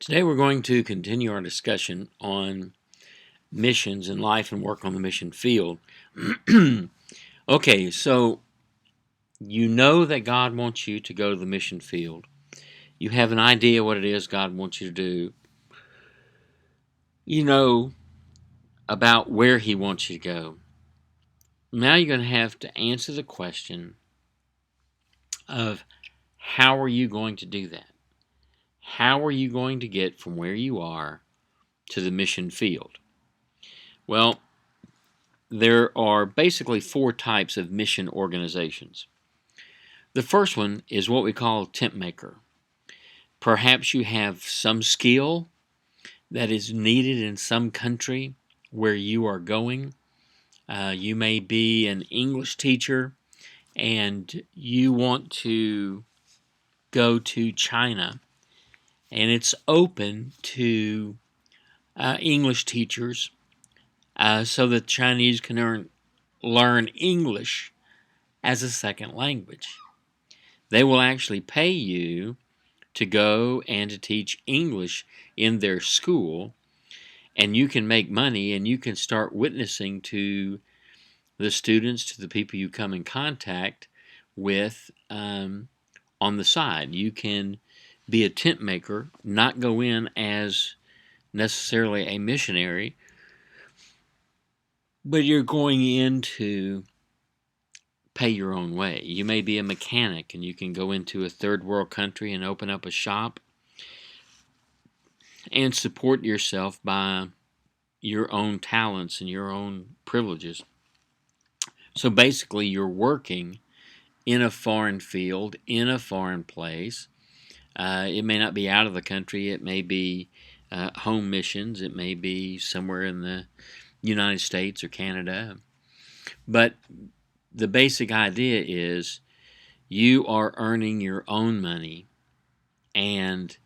Today we're going to continue our discussion on missions and life and work on the mission field. Okay, so you know that God wants you to go to the mission field. You have an idea what it is God wants you to do. You know about where He wants you to go. Now you're going to have to answer the question of how are you going to do that? How are you going to get from where you are to the mission field? Well, there are basically four types of mission organizations. The first one is what we call tent maker. Perhaps you have some skill that is needed in some country where you are going. You may be an English teacher and you want to go to China, and it's open to English teachers so that Chinese can learn English as a second language. They will actually pay you to go and to teach English in their school, and you can make money and you can start witnessing to the students, to the people you come in contact with on the side. You can be a tent maker, not go in as necessarily a missionary, but you're going in to pay your own way. You may be a mechanic and you can go into a third world country and open up a shop and support yourself by your own talents and your own privileges. So basically, you're working in a foreign field, in a foreign place. It may not be out of the country. It may be home missions. It may be somewhere in the United States or Canada. But the basic idea is you are earning your own money and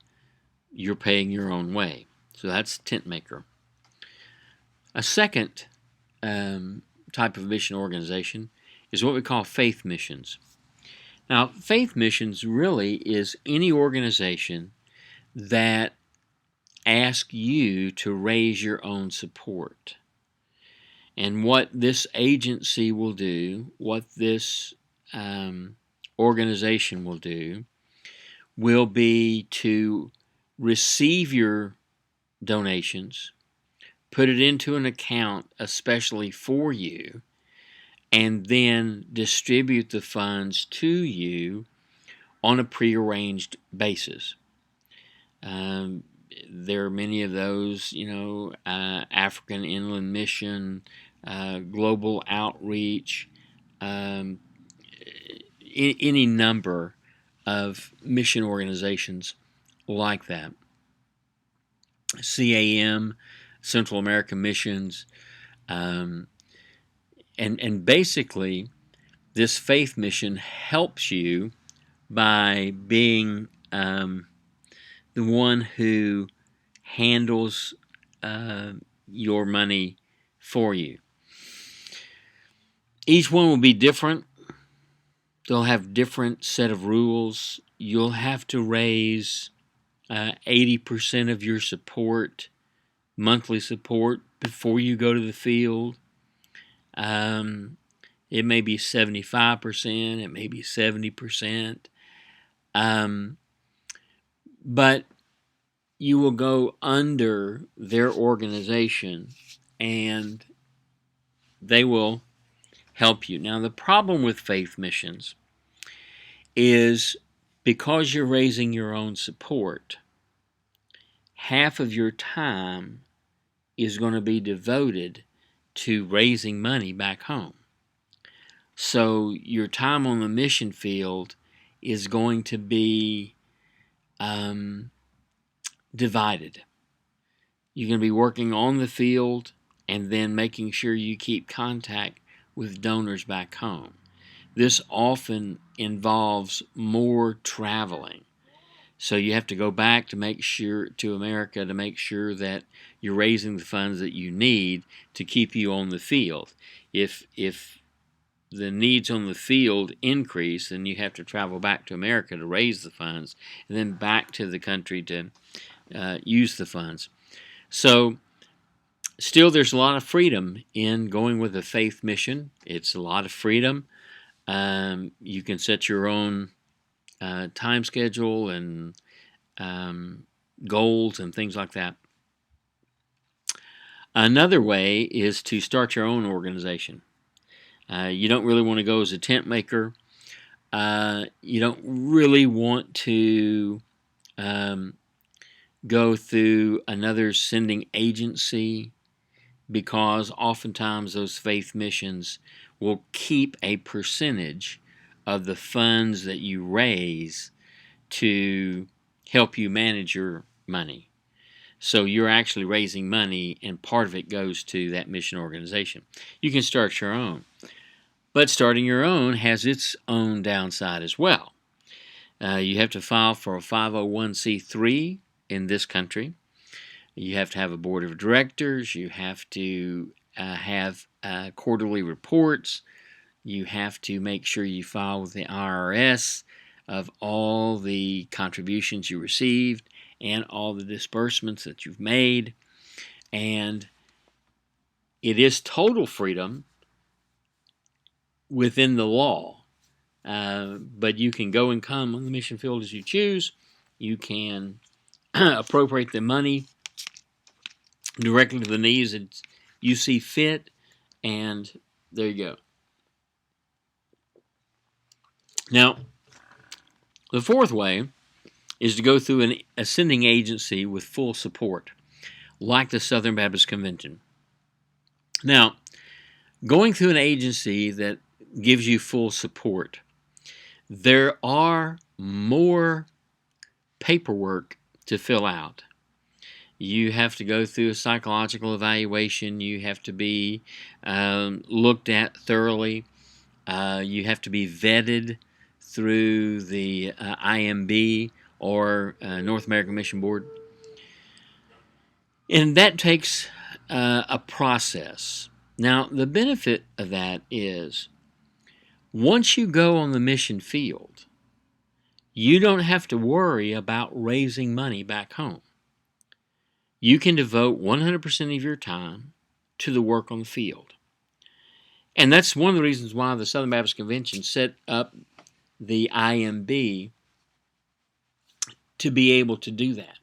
you're paying your own way. So that's tent maker. A second type of mission organization is what we call faith missions. Now, faith missions really is any organization that asks you to raise your own support. And what this agency will do, what this organization will do, will be to receive your donations, put it into an account especially for you, and then distribute the funds to you on a prearranged basis. There are many of those, African Inland Mission, Global Outreach, any number of mission organizations like that. CAM, Central American Missions, and basically this faith mission helps you by being the one who handles your money for you. Each one will be different. They'll have different set of rules. You'll have to raise 80% of your support, monthly support, before you go to the field. It may be 75%, it may be 70%. But you will go under their organization and they will help you. Now, the problem with faith missions is because you're raising your own support, half of your time is going to be devoted to raising money back home. So your time on the mission field is going to be divided. You're going to be working on the field and then making sure you keep contact with donors back home. This often involves more traveling. So you have to go back to America to make sure that you're raising the funds that you need to keep you on the field. If the needs on the field increase, then you have to travel back to America to raise the funds, and then back to the country to use the funds. So still, there's a lot of freedom in going with a faith mission. It's a lot of freedom. You can set your own time schedule and goals and things like that. Another way is to start your own organization. You don't really want to go as a tent maker. You don't really want to go through another sending agency, because oftentimes those faith missions will keep a percentage of the funds that you raise to help you manage your money. So you're actually raising money, and part of it goes to that mission organization. You can start your own, but starting your own has its own downside as well. You have to file for a 501c3 in this country. You have to have a board of directors. You have to have quarterly reports. You have to make sure you file with the IRS of all the contributions you received and all the disbursements that you've made. And it is total freedom within the law. But you can go and come on the mission field as you choose. You can appropriate the money directly to the needs that you see fit, and there you go. Now, the fourth way is to go through an ascending agency with full support, like the Southern Baptist Convention. Now, going through an agency that gives you full support, there are more paperwork to fill out. You have to go through a psychological evaluation. You have to be looked at thoroughly. You have to be vetted through the IMB or North American Mission Board. And that takes a process. Now, the benefit of that is once you go on the mission field, you don't have to worry about raising money back home. You can devote 100% of your time to the work on the field. And that's one of the reasons why the Southern Baptist Convention set up the IMB to be able to do that.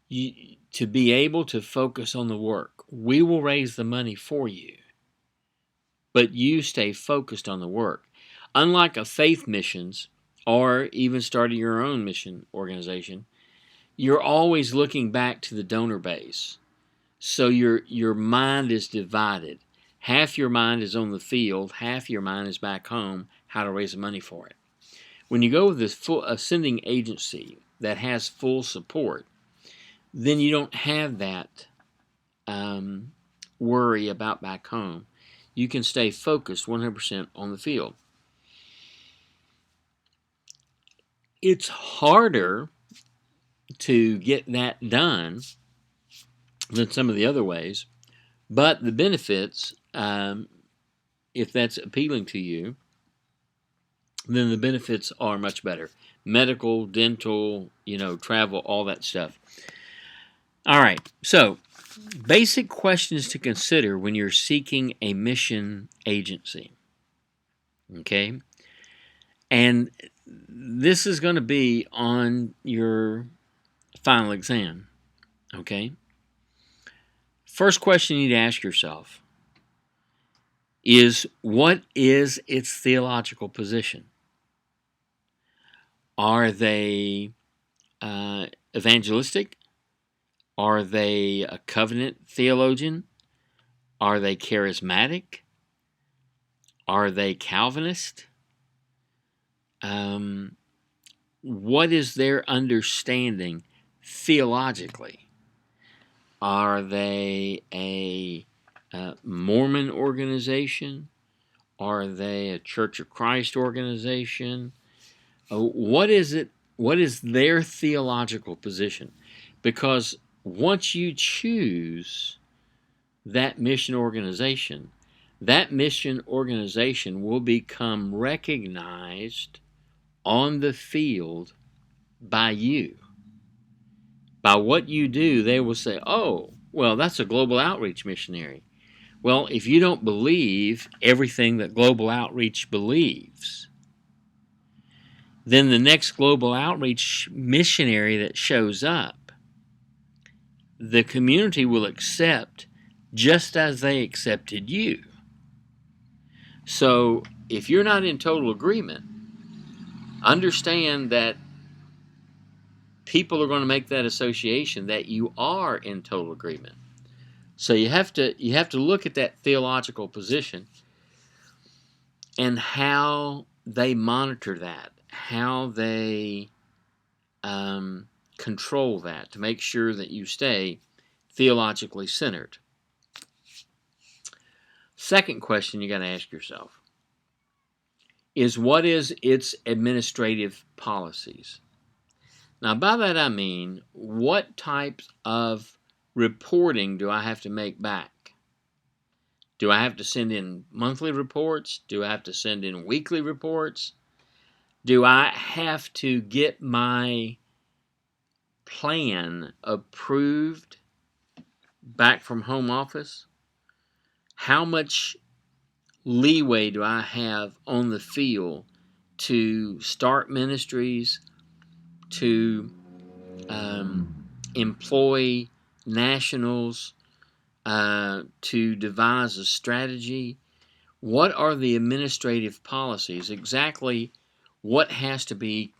To be able to focus on the work. We will raise the money for you, but you stay focused on the work. Unlike a faith missions or even starting your own mission organization, you're always looking back to the donor base. So your mind is divided. Half your mind is on the field, half your mind is back home, how to raise the money for it. When you go with this full ascending agency that has full support, then you don't have that worry about back home. You can stay focused 100% on the field. It's harder to get that done than some of the other ways, but the benefits, if that's appealing to you, then the benefits are much better. Medical, dental, travel, all that stuff. All right, so basic questions to consider when you're seeking a mission agency. Okay? And this is going to be on your final exam. Okay? First question you need to ask yourself is, what is its theological position? Are they evangelistic? Are they a covenant theologian? Are they charismatic? Are they Calvinist? What is their understanding theologically? Are they a Mormon organization? Are they a Church of Christ organization? What is it? What is their theological position? Because once you choose that mission organization will become recognized on the field by you. By what you do, they will say, oh, well, that's a global outreach missionary. Well, if you don't believe everything that global outreach believes, then the next global outreach missionary that shows up, the community will accept just as they accepted you. So if you're not in total agreement, understand that people are going to make that association that you are in total agreement. So you have to look at that theological position and how they monitor that, how they control that to make sure that you stay theologically centered. Second question you got to ask yourself is, what is its administrative policies? Now, by that I mean, what types of reporting do I have to make back? Do I have to send in monthly reports? Do I have to send in weekly reports? Do I have to get my plan approved back from home office? How much leeway do I have on the field to start ministries, to employ nationals, to devise a strategy? What are the administrative policies? Exactly what has to be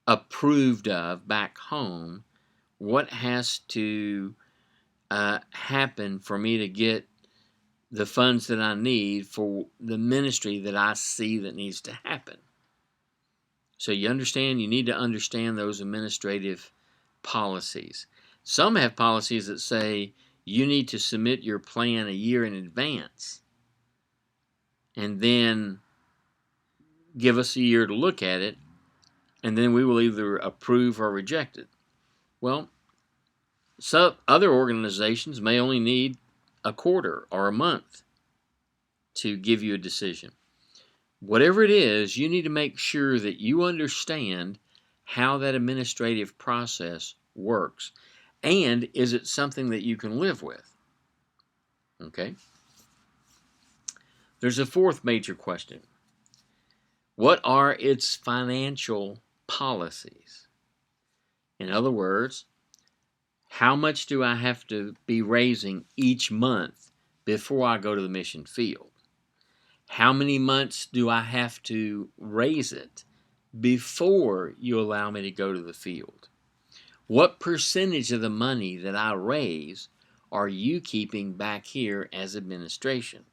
approved of back home? What has to happen for me to get the funds that I need for the ministry that I see that needs to happen? So you need to understand those administrative policies. Some have policies that say you need to submit your plan a year in advance and then give us a year to look at it, and then we will either approve or reject it. Well, some other organizations may only need a quarter or a month to give you a decision. Whatever it is, you need to make sure that you understand how that administrative process works, and is it something that you can live with? Okay. There's a fourth major question. What are its financial policies? In other words, how much do I have to be raising each month before I go to the mission field? How many months do I have to raise it before you allow me to go to the field? What percentage of the money that I raise are you keeping back here as administration?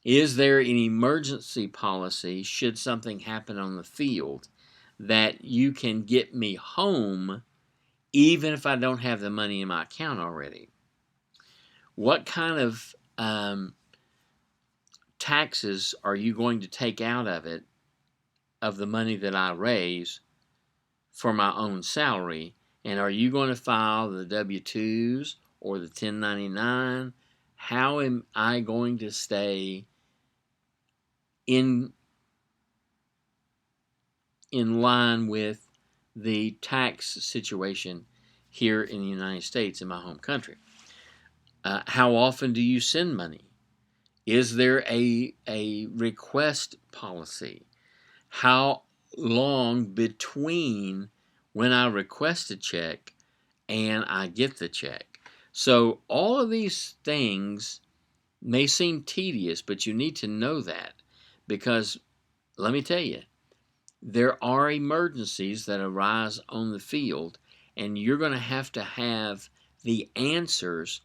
Is there an emergency policy should something happen on the field that you can get me home even if I don't have the money in my account already? What kind of taxes are you going to take out of it, of the money that I raise for my own salary? And are you going to file the W-2s or the 1099? How am I going to stay in line with the tax situation here in the United States, in my home country? How often do you send money? Is there a request policy? How long between when I request a check and I get the check? So all of these things may seem tedious, but you need to know that, because let me tell you, there are emergencies that arise on the field, and you're going to have the answers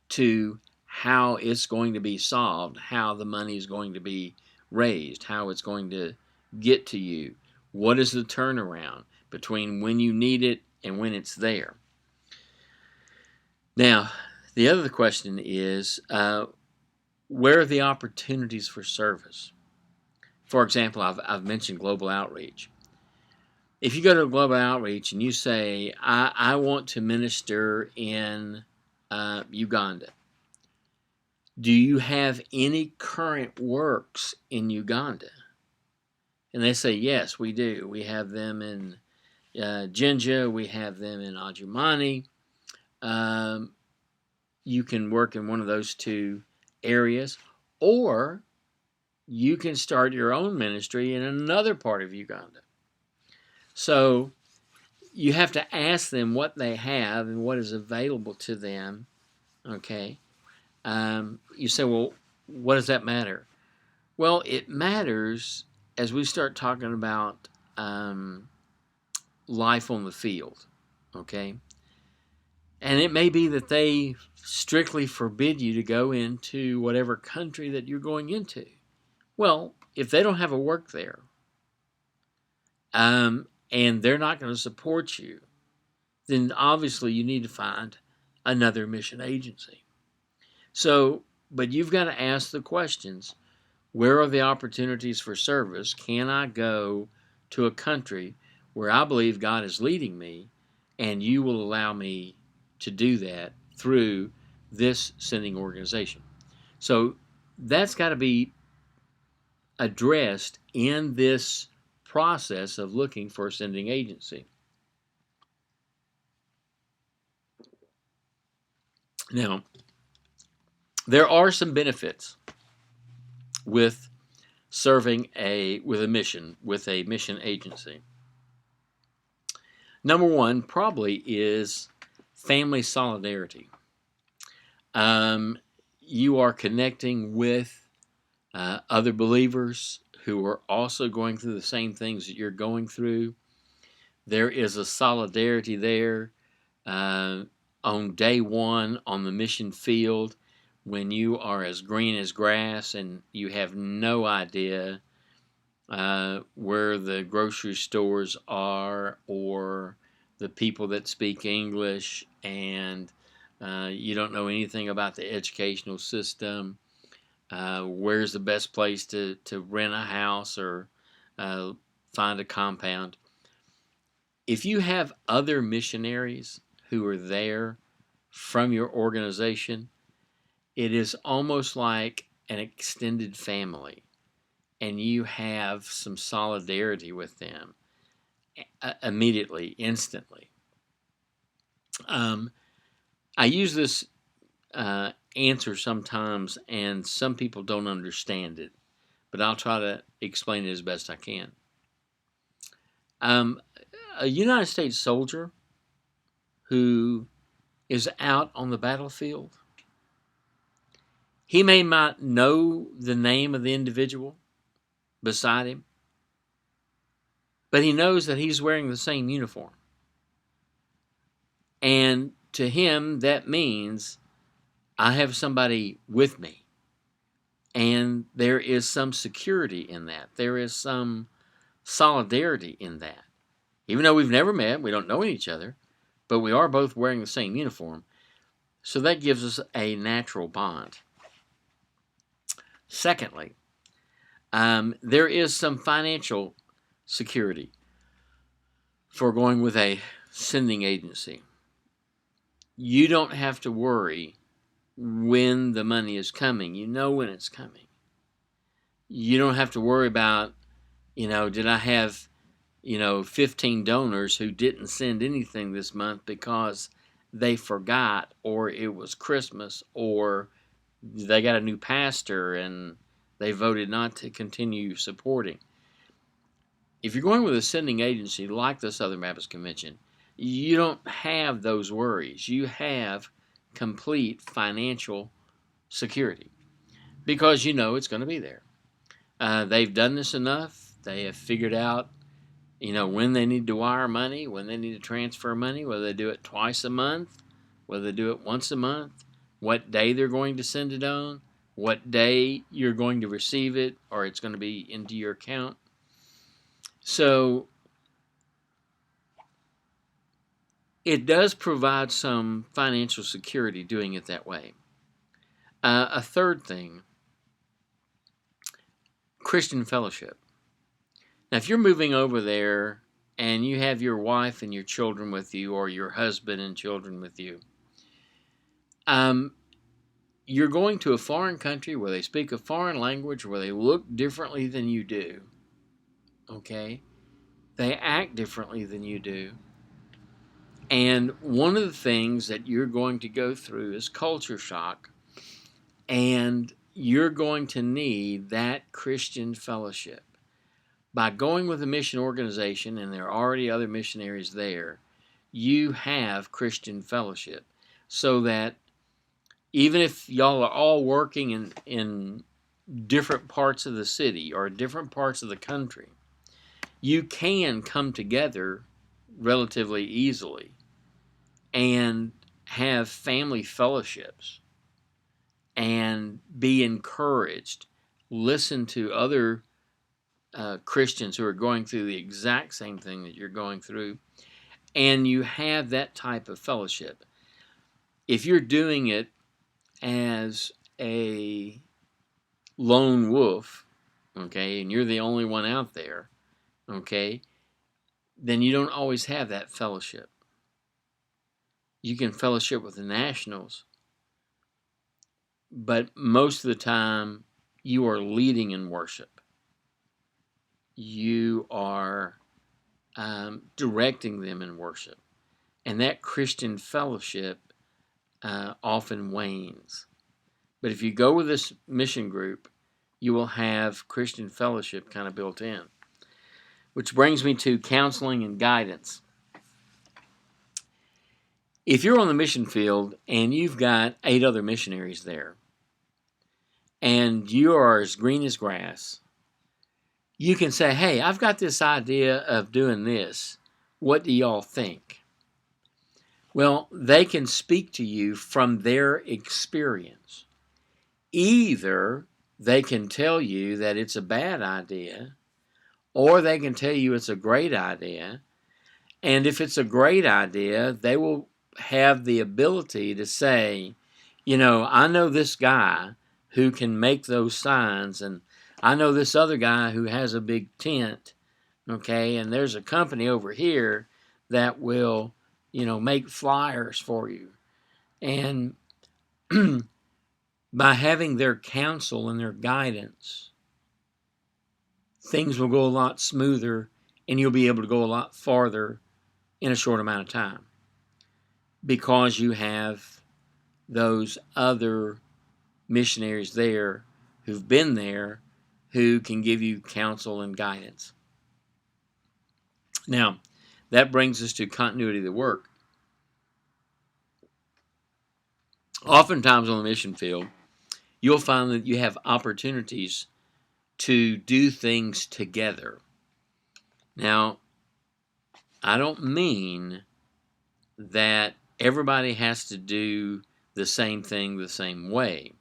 to how it's going to be solved, how the money is going to be raised, how it's going to get to you. What is the turnaround between when you need it and when it's there? Now, the other question is, where are the opportunities for service? For example, I've mentioned global outreach. If you go to global outreach and you say, I want to minister in Uganda, do you have any current works in Uganda? And they say, yes, we do. We have them in Jinja, we have them in Ajumani. Um, you can work in one of those two areas, or you can start your own ministry in another part of Uganda. So you have to ask them what they have and what is available to them. Okay. You say, well, what does that matter? Well, it matters as we start talking about life on the field. Okay. And it may be that they strictly forbid you to go into whatever country that you're going into. Well, if they don't have a work there, and they're not going to support you, then obviously you need to find another mission agency. So, but you've got to ask the questions. Where are the opportunities for service? Can I go to a country where I believe God is leading me, and you will allow me to do that through this sending organization? So that's got to be addressed in this process of looking for a sending agency. Now, there are some benefits with serving with a mission agency. Number one probably is family solidarity. You are connecting with other believers who are also going through the same things that you're going through. There is a solidarity there on day one on the mission field when you are as green as grass and you have no idea where the grocery stores are or the people that speak English, and you don't know anything about the educational system. Where's the best place to rent a house or find a compound? If you have other missionaries who are there from your organization, it is almost like an extended family, and you have some solidarity with them immediately, instantly. I use this answer sometimes, and some people don't understand it, but I'll try to explain it as best I can. A United States soldier who is out on the battlefield, he may not know the name of the individual beside him, but he knows that he's wearing the same uniform. And to him, that means I have somebody with me. And there is some security in that. There is some solidarity in that. Even though we've never met, we don't know each other, but we are both wearing the same uniform. So that gives us a natural bond. Secondly, there is some financial security for going with a sending agency. You don't have to worry when the money is coming. You know when it's coming. You don't have to worry about, did I have, 15 donors who didn't send anything this month because they forgot, or it was Christmas, or they got a new pastor and they voted not to continue supporting. If you're going with a sending agency like the Southern Baptist Convention, you don't have those worries. You have complete financial security because you know it's going to be there. They've done this enough. They have figured out, when they need to wire money, when they need to transfer money, whether they do it twice a month, whether they do it once a month, what day they're going to send it on, what day you're going to receive it, or it's going to be into your account. So it does provide some financial security doing it that way. A third thing, Christian fellowship. Now, if you're moving over there and you have your wife and your children with you, or your husband and children with you, you're going to a foreign country where they speak a foreign language, where they look differently than you do. Okay? They act differently than you do. And one of the things that you're going to go through is culture shock. And you're going to need that Christian fellowship. By going with a mission organization, and there are already other missionaries there, you have Christian fellowship. So that even if y'all are all working in different parts of the city or different parts of the country, you can come together relatively easily and have family fellowships and be encouraged. Listen to other Christians who are going through the exact same thing that you're going through, and you have that type of fellowship. If you're doing it as a lone wolf, okay, and you're the only one out there, okay, then you don't always have that fellowship. You can fellowship with the nationals, but most of the time you are leading in worship. You are directing them in worship. And that Christian fellowship often wanes. But if you go with this mission group, you will have Christian fellowship kind of built in. Which brings me to counseling and guidance. If you're on the mission field and you've got 8 other missionaries there, and you are as green as grass, you can say, hey, I've got this idea of doing this. What do y'all think? Well, they can speak to you from their experience. Either they can tell you that it's a bad idea, or they can tell you it's a great idea. And if it's a great idea, they will have the ability to say, I know this guy who can make those signs, and I know this other guy who has a big tent, okay, and there's a company over here that will, make flyers for you. And by having their counsel and their guidance, things will go a lot smoother, and you'll be able to go a lot farther in a short amount of time because you have those other missionaries there who've been there who can give you counsel and guidance. Now, that brings us to continuity of the work. Oftentimes on the mission field, you'll find that you have opportunities to do things together. Now, I don't mean that everybody has to do the same thing the same way,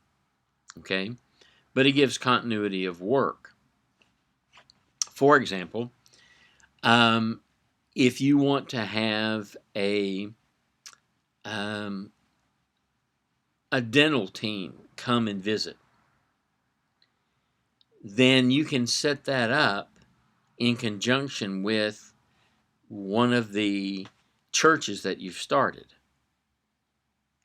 okay? But it gives continuity of work. For example, if you want to have a dental team come and visit, then you can set that up in conjunction with one of the churches that you've started.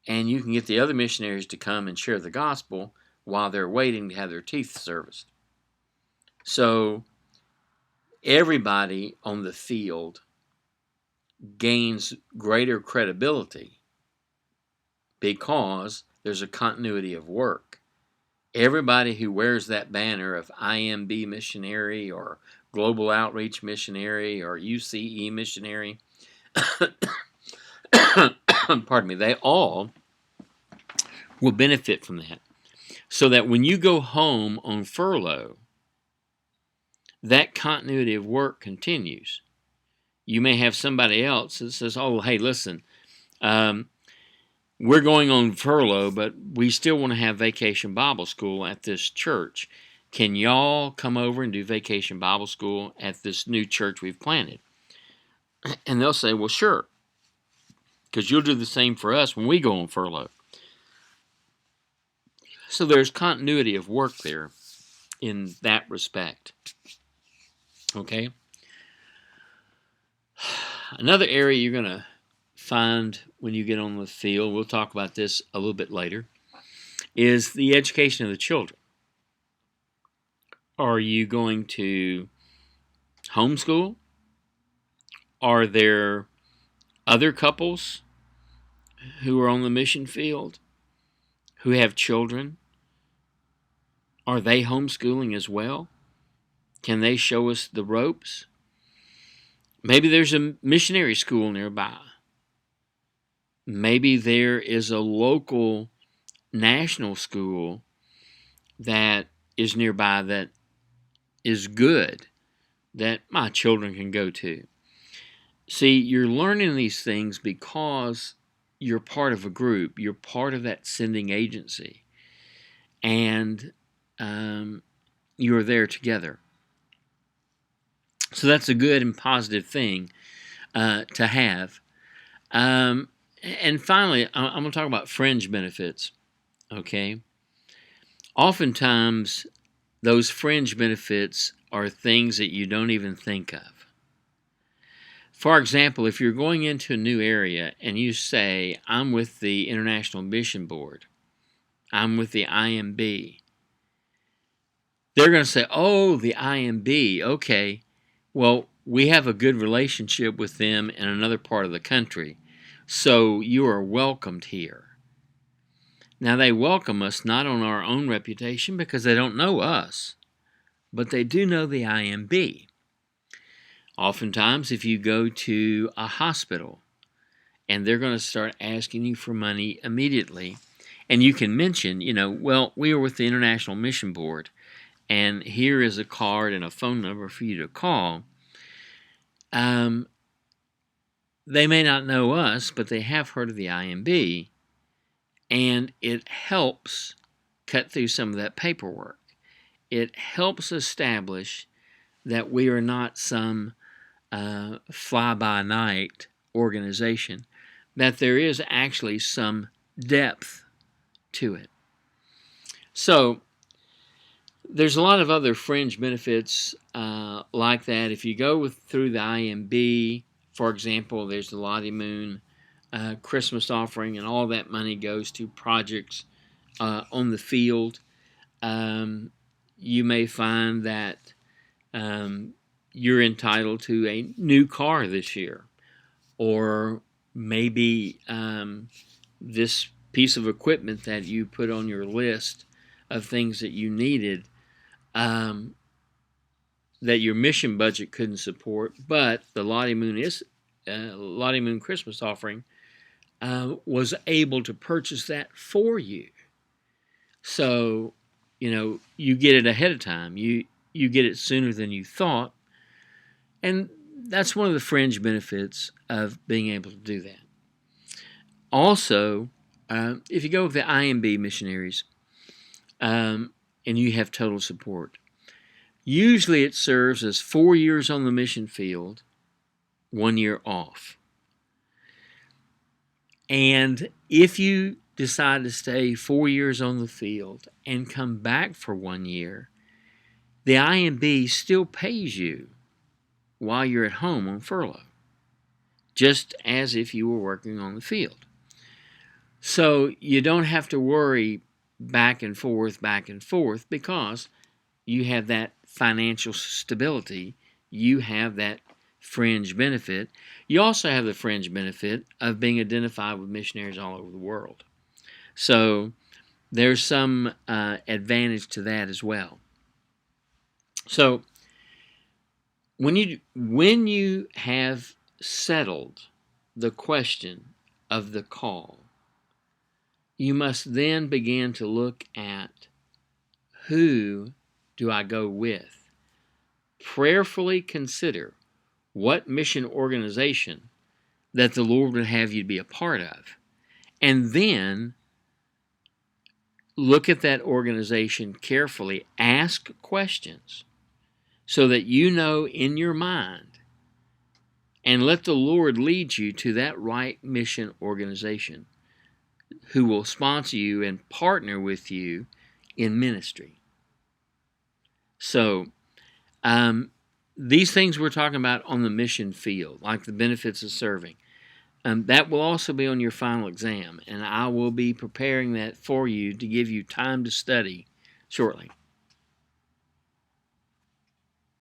And you can get the other missionaries to come and share the gospel while they're waiting to have their teeth serviced. So everybody on the field gains greater credibility because there's a continuity of work. Everybody who wears that banner of IMB missionary or Global Outreach missionary or UCE missionary, pardon me, they all will benefit from that. So that when you go home on furlough, that continuity of work continues. You may have somebody else that says, oh, hey, listen, we're going on furlough, but we still want to have Vacation Bible School at this church. Can y'all come over and do Vacation Bible School at this new church we've planted? And they'll say, well, sure, because you'll do the same for us when we go on furlough. So there's continuity of work there in that respect. Okay? Another area you're going to find when you get on the field, we'll talk about this a little bit later, is the education of the children. Are you going to homeschool? Are there other couples who are on the mission field who have children? Are they homeschooling as well? Can they show us the ropes? Maybe there's a missionary school nearby. Maybe there is a local national school that is nearby that is good, that my children can go to. See, you're learning these things because you're part of a group. You're part of that sending agency. And you're there together. So that's a good and positive thing to have. And finally, I'm going to talk about fringe benefits. Okay? Oftentimes, those fringe benefits are things that you don't even think of. For example, if you're going into a new area and you say, I'm with the International Mission Board, I'm with the IMB, they're going to say, oh, the IMB, okay, well, we have a good relationship with them in another part of the country, so you are welcomed here. Now, they welcome us not on our own reputation because they don't know us, but they do know the IMB. Oftentimes, if you go to a hospital and they're going to start asking you for money immediately, and you can mention, well, we are with the International Mission Board, and here is a card and a phone number for you to call. They may not know us, but they have heard of the IMB, and it helps cut through some of that paperwork. It helps establish that we are not some fly-by-night organization, that there is actually some depth to it. So there's a lot of other fringe benefits like that. If you go through the IMB, for example, there's the Lottie Moon Christmas offering, and all that money goes to projects on the field. You may find that you're entitled to a new car this year, or maybe this piece of equipment that you put on your list of things that you needed that your mission budget couldn't support, but the Lottie Moon Christmas offering was able to purchase that for you. So, you get it ahead of time. You get it sooner than you thought. And that's one of the fringe benefits of being able to do that. Also, if you go with the IMB missionaries and you have total support, usually it serves as 4 years on the mission field, 1 year off. And if you decide to stay 4 years on the field and come back for 1 year, the IMB still pays you while you're at home on furlough, just as if you were working on the field. So you don't have to worry back and forth, because you have that financial stability. You have that fringe benefit. You also have the fringe benefit of being identified with missionaries all over the world. So there's some advantage to that as well. So when you have settled the question of the call, you must then begin to look at, who do I go with? Prayerfully consider what mission organization that the Lord would have you be a part of. And then look at that organization carefully. Ask questions so that you know in your mind, and let the Lord lead you to that right mission organization who will sponsor you and partner with you in ministry. So, these things we're talking about on the mission field, like the benefits of serving, that will also be on your final exam, and I will be preparing that for you to give you time to study shortly.